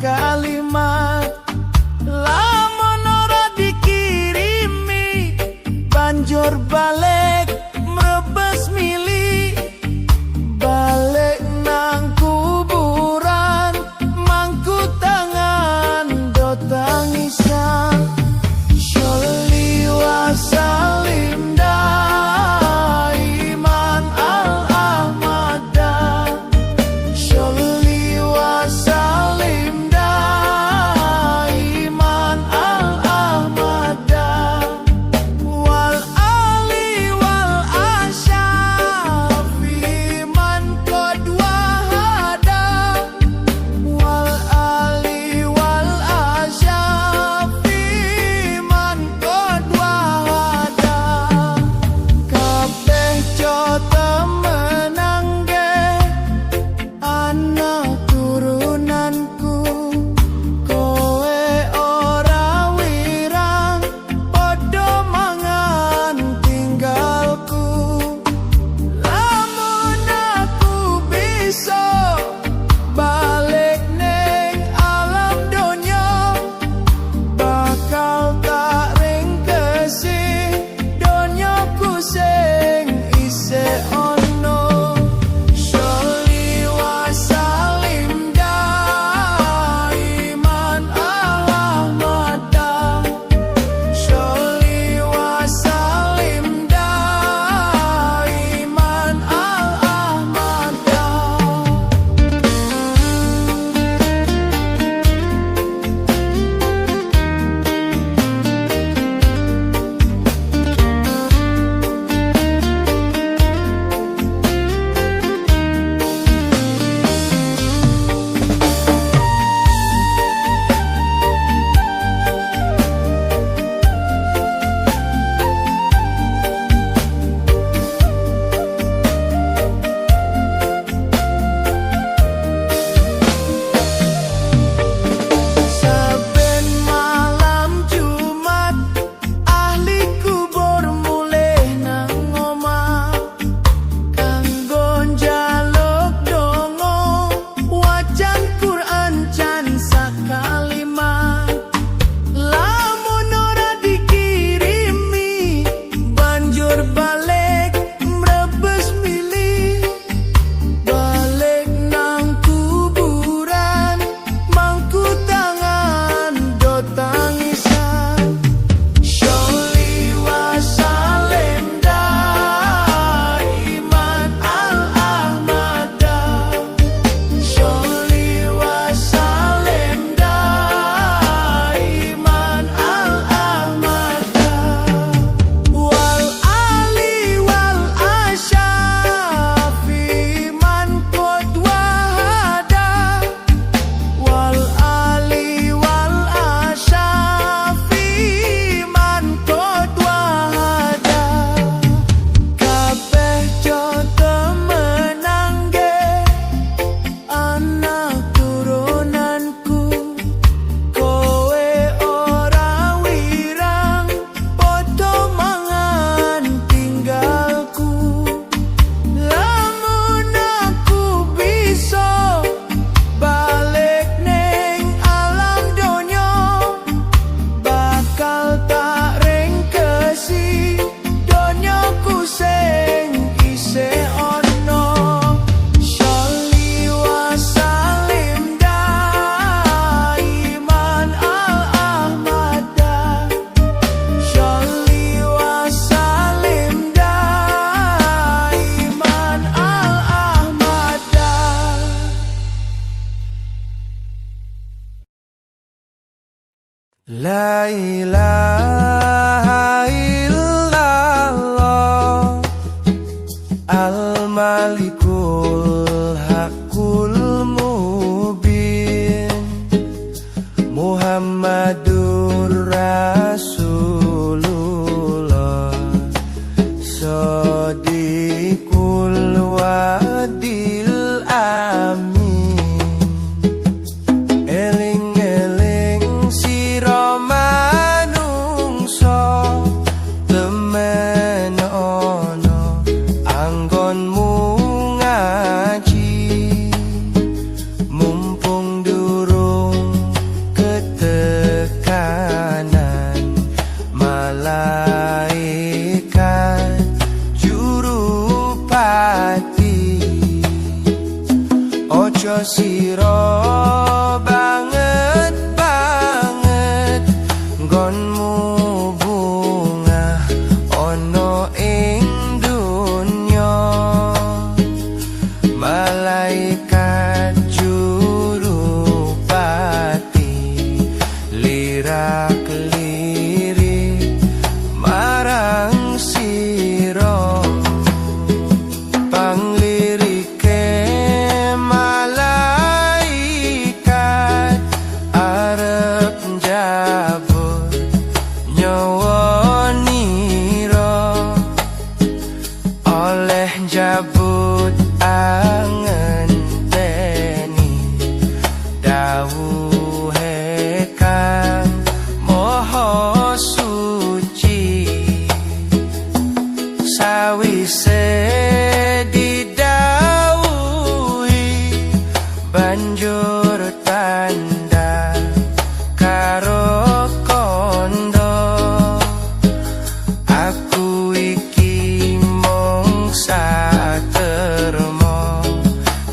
sakalimat. Lamun ora dikirimi banjur balik mrebes mili, balik nang kuburan mangku tangan do tangisan. Sholli wa salim daiman al-ahmada, Sholli wa salim daiman al-ahmada, wal ali wal asyafi man qad wahada, wal ali wal asyafi man qad wahada. Kabeh coto menangge anak turunanku, kowe ora wirang podo mangan tinggalku. Lamun aku bisa balik ning alam donya, bakal tak ringkesi donyaku sing isih ono. Sholli wa salim daiman al-ahmada, Sholli wa salim daiman al-ahmada. Saben malam Jumat ahli kubur mulih nang omah, kanggo njaluk donga wacan Quran jan sakalimat. Lamun ora dikirimi banjur balik mrebes mili, balik nang kuburan mangku tangan do tangisan. Sholli wa salim daiman al-ahmada, Sholli wa salim daiman al-ahmada, wal ali wal asyafi man qad wahada, wal ali wal asyafi man qad wahada. Kabeh coto menangge anak turunanku, kowe ora wirang podo mangan tinggalku. Lamun aku bisa balik ning alam donya, bakal tak ringkesi donyaku sing isih ono. Sholli wa salim daiman al-ahmada, Sholli wa salim daiman al-ahmada. La ilaha illallah al-malikul haqqul mubin, Muhammadur Rasulullah, Shadiqul wadil amin. Eling-eling sira manungsa, temen ana anggonmu ngaji, mumpung durung Ojo siro banget banget nggonmu bunga ono ing dunya malaikat jurupati lirak lirik marang siro panglirike malaikat arep njabut nyawa nira oleh njabut angenteni dawuhe kang maha suci sawise didhawuhi banjur tanda karo kondo aku iki mung satermo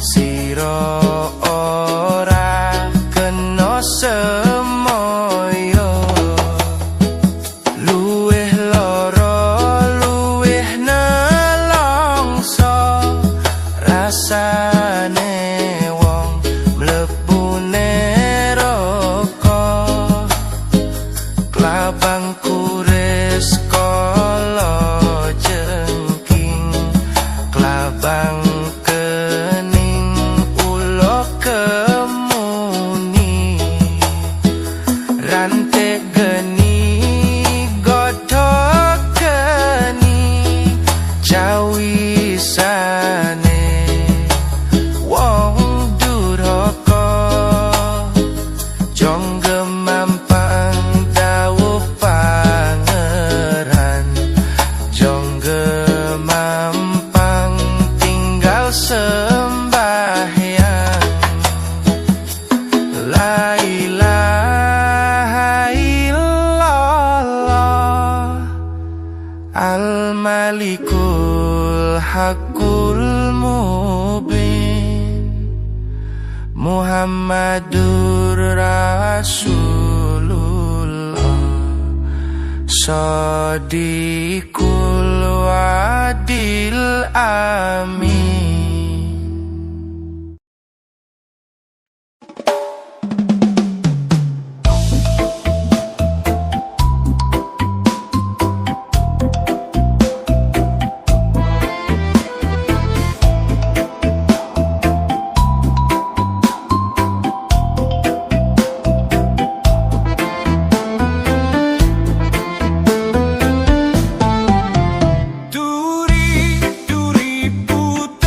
sira ora kena semoyo luwih lara luwih nelongso rasane wong mlebu neraka klabang kuris kala jengking klabang kening ulo kemuni rantek geni godhok geni jawisane wong duraka jongge mampang dawuh pangeran jongge mampang tinggal sembahyang la ilaha illallah al-malikul haqqul mubin Muhammadur Rasulullah Shadiqul wadil amin. Duri, duri putra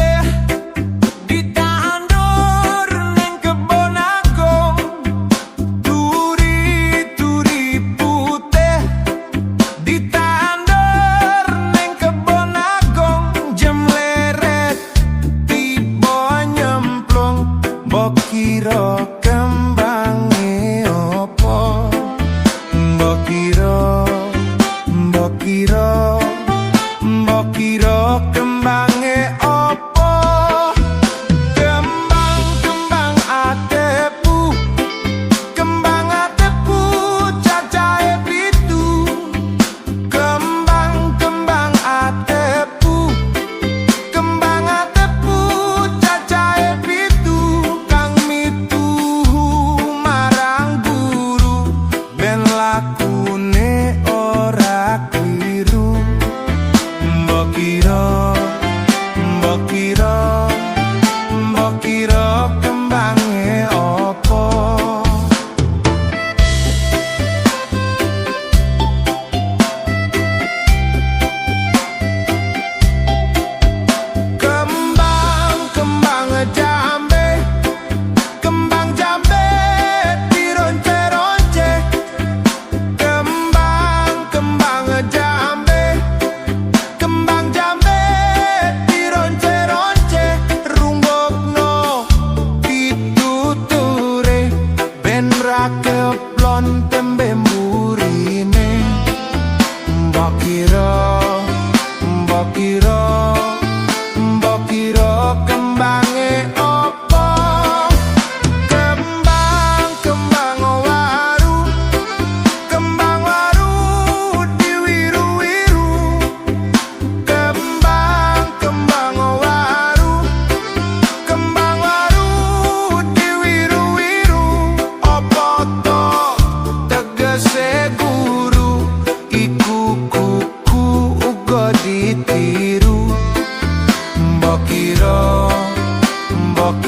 mbok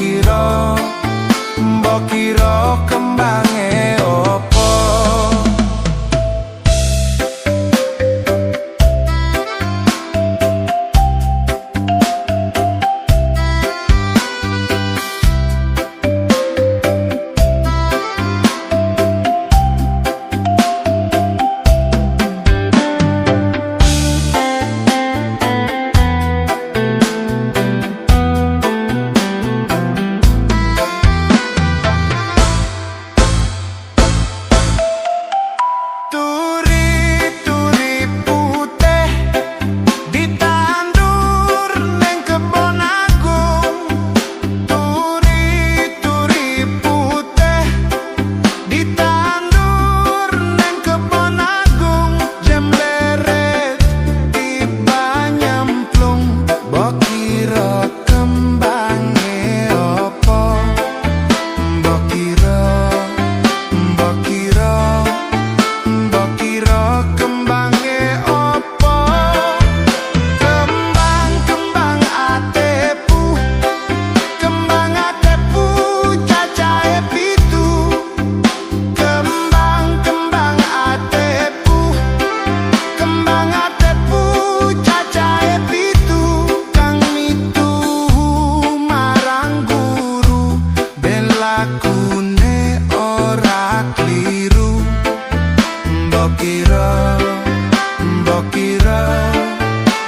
kira kembange opo.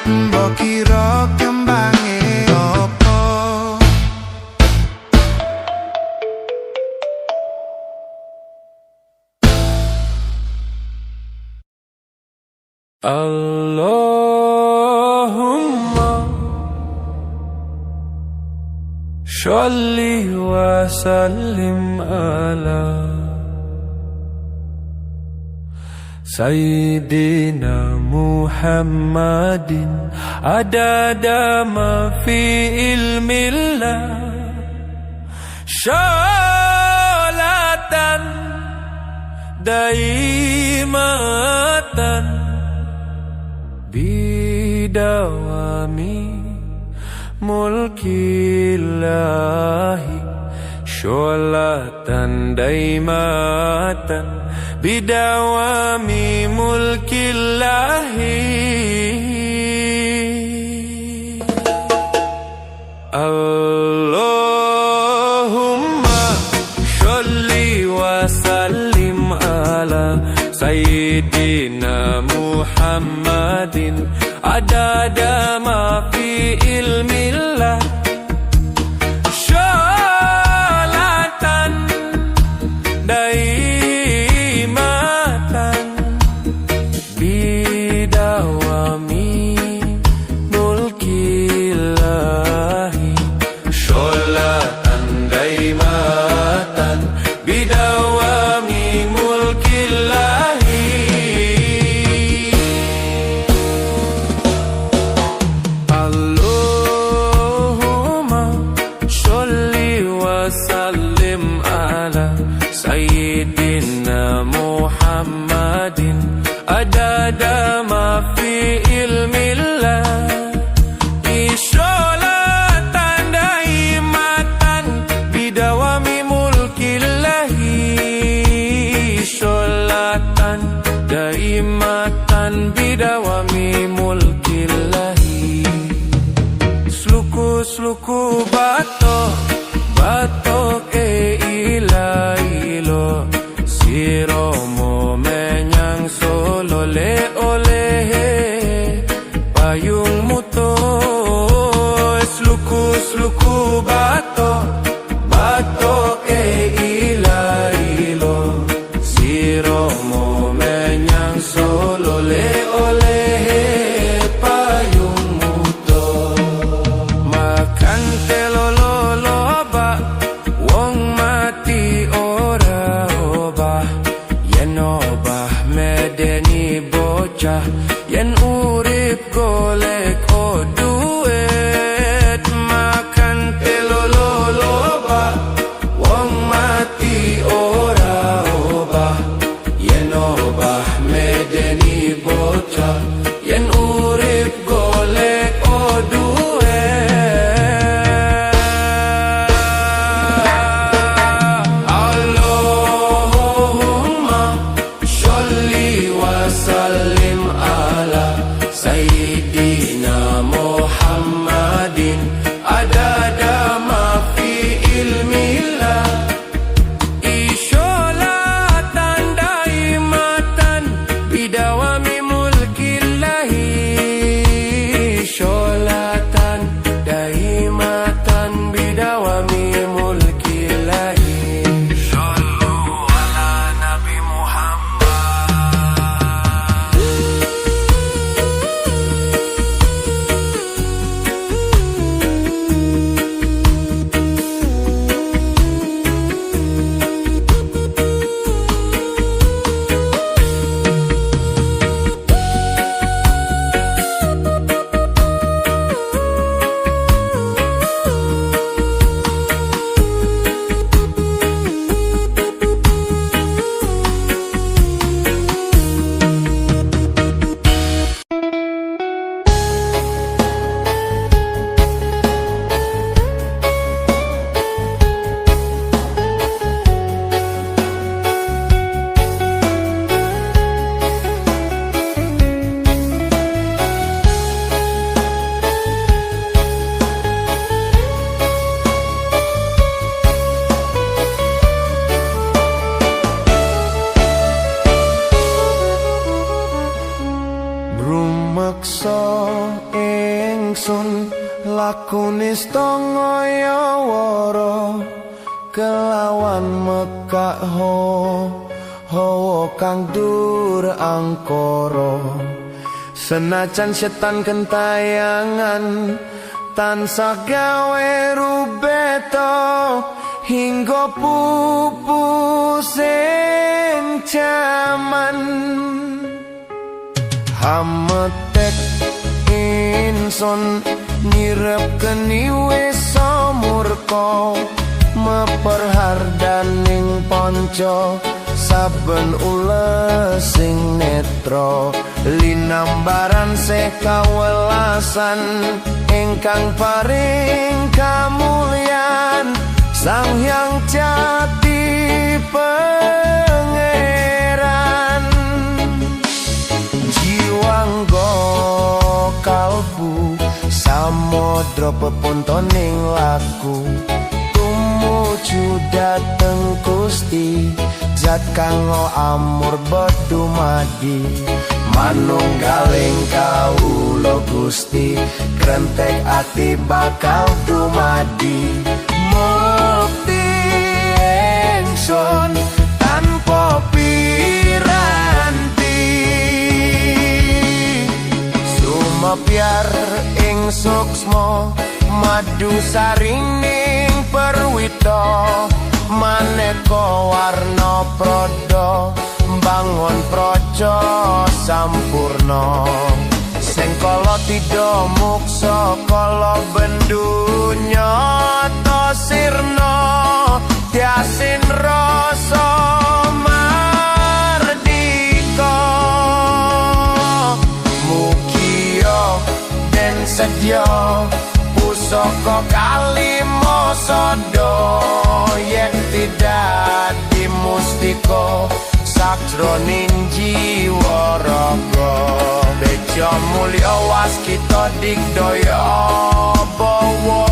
Mbok kira kembange opo. Allahumma sholli wa sallim ala Sayyidina Muhammadin adada ma fi ilmillah sholatan daimatan bidawami mulkillahi sholatan daimatan bidawami mulkillahi. Allahumma sholli wa sallim ala Sayyidina Muhammadin adada ma fi ilmillah sholatan daimatan bidawami mulkillahi sholatan daimatan bidawami mulkillahi. Allahumma sholli wa sallim ala Sayyidina Muhammadin adada ma fi ilmillah sholatan daimatan bidawami mulkillahi sholatan daimatan bidawami mulkillahi. Sluku batok ilo siromo menyang solo le oleh payung muto. Sluku batok ilo siromo menyang solo le oleh payung muto. Makan telolo lakune stangaya wara kelawan mekak hawa kang dur angkara senajan setan kentayangan tansah gawe rubeto hingga pupusing jaman hametek insun nirep keni wis murka meperhardaning panca saben ules sing netra linambaran sekawelasan ingkang paring kamulyan Sang Hyang Jati Pangeran jiwangga kalbu samodra pepuntoning laku tumuju dhateng Gusti zat kang amur bedumadi manunggaling kawula Gusti krentek ati bakal dumadi mukti ingsun tanpa piranti sumepyar ing suksma madu sarining perwita maneka warna prada bangun praja sampurna sing kala tidha muksa kala bendunya ta sirna tiasin rasa mardika mugia den sedya pusaka kalima sada yen tidak dimustika sakjroning jiwa raga beja mulya waskita digdaya bawa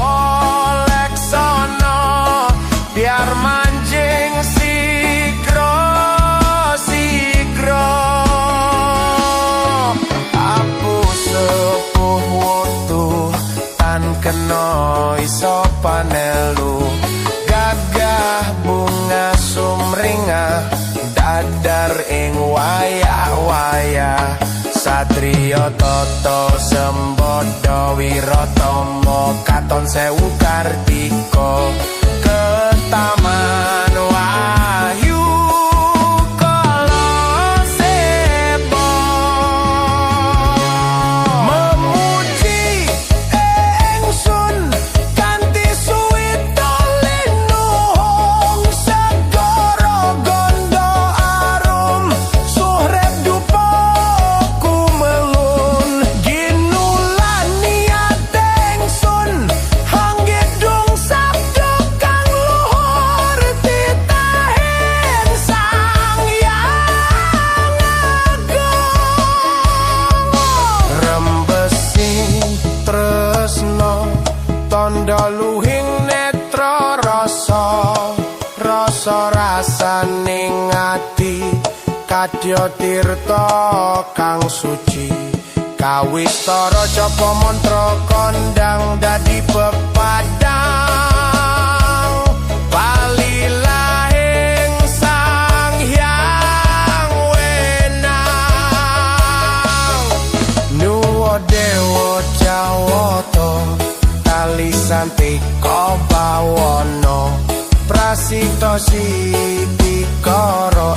leksana biar manjing sigra sigra apu sepuh wutu tan kena iso panelu gagah bunga sumringah dadar ing wayah-wayah satriya tata sembada wiratama katon sewu kartika ketaman wahyu kala seba memuji ingsun kanthi suwita linuhung segara gondo arum suhrep dupa kumelun ginulan niat ingsun hanggedung sabda kang luhur titahing Sang Hyang Agung rembesi tresna tandha luhing netra rasa rasaning ati kadya tirta kang suci kawistara japa mantra kondang dadi pepadang palilahing Sang Hyang Wenang nuwa dewa jawata talisantika bawana prasita sitikara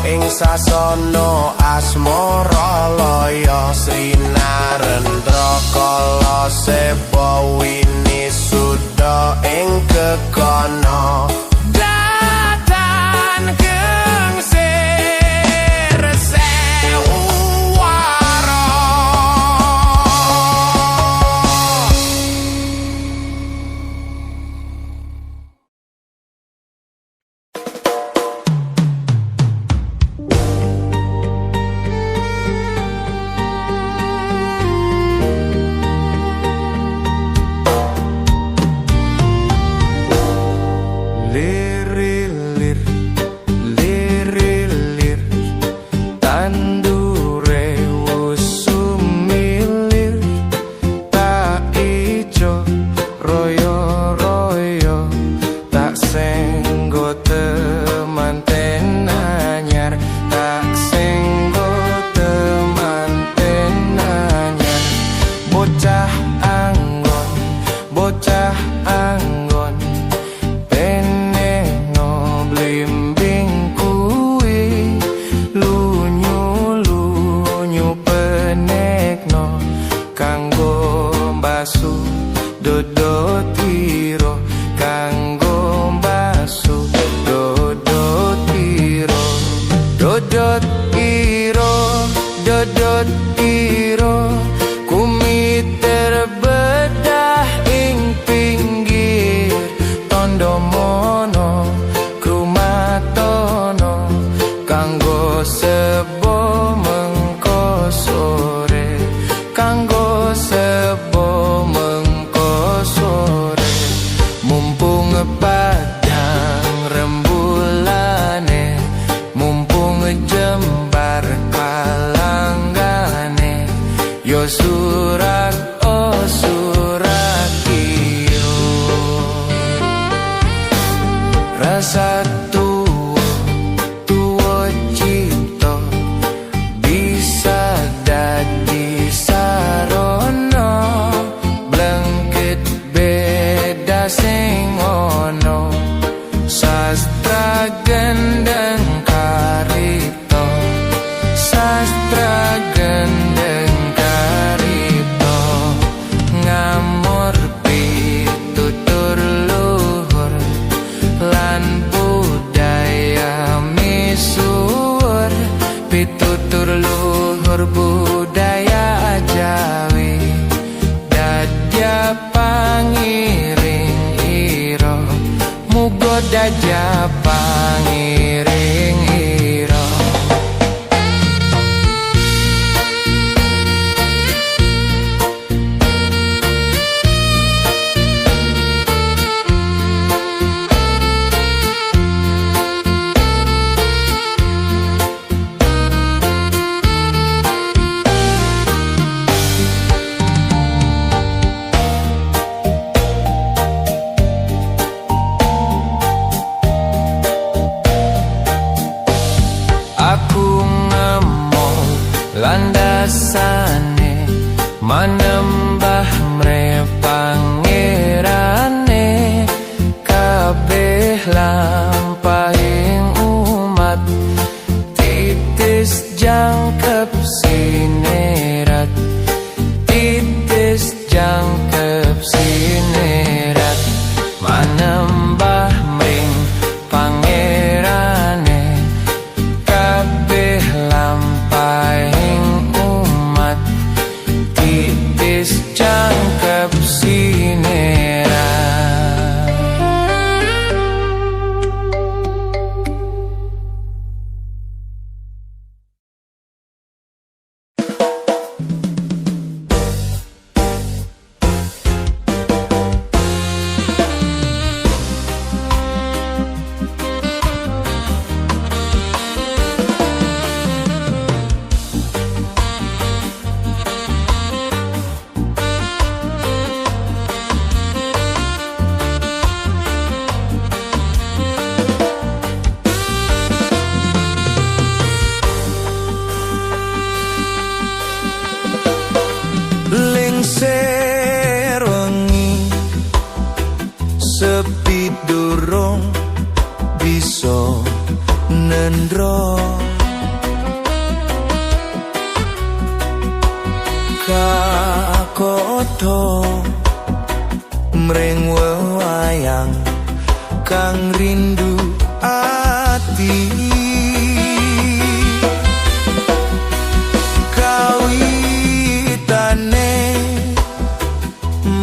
ing sasana asmara laya Srinarendra kala seba winisuda ing kekana datan gengsir sewu wara satu tuwa cita bisa dadi sarana blengket beda sing ono sastra gendeng karito sastra gendeng karito ngamur pitutur luhur lan budaya misuwur pitutur luhur budaya Jawi dadya pangiring ira muga dadya pangiring ira aku ngemong landasane manembah mre pangerane kabeh lampahing umat titis jangkep sinerat titis jangkep sinerat manembah mring pangerane kabeh lampahing umat titis jangkep sinerat lengser wengi sepi durung bisa nendro kakoto mring wewayang kang rindu ati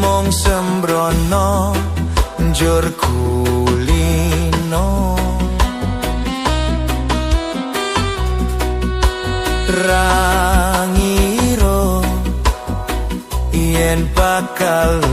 mong sembrono njur kulino rangiro yen bakal